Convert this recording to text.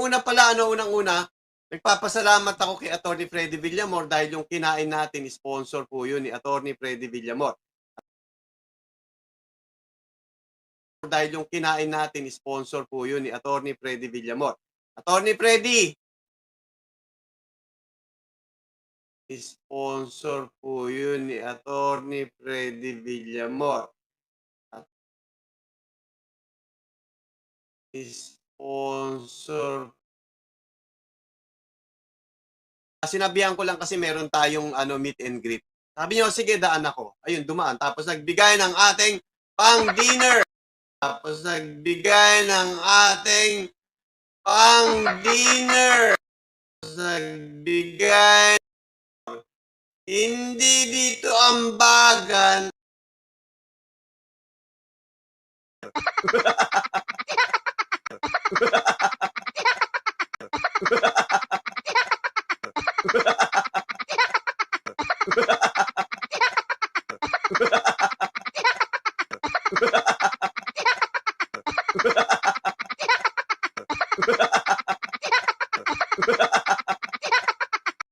unang-una pala, unang-una, nagpapasalamat ako kay Attorney Freddy Villamor dahil yung kinain natin sponsor po yun ni Attorney Freddy Villamor. Dahil yung kinain natin sponsor po yun ni Attorney Freddy Villamor. Attorney Freddy, sponsor po yun ni Attorney Freddy Villamor. Sponsor. Sinabihan ko lang kasi meron tayong meet and greet. Sabi niyo, sige, daan ako. Ayun, dumaan. Tapos nagbigay ng ating pang-dinner. Tapos nagbigay ng ating pang-dinner. Tapos nagbigay. Hindi dito ambagan.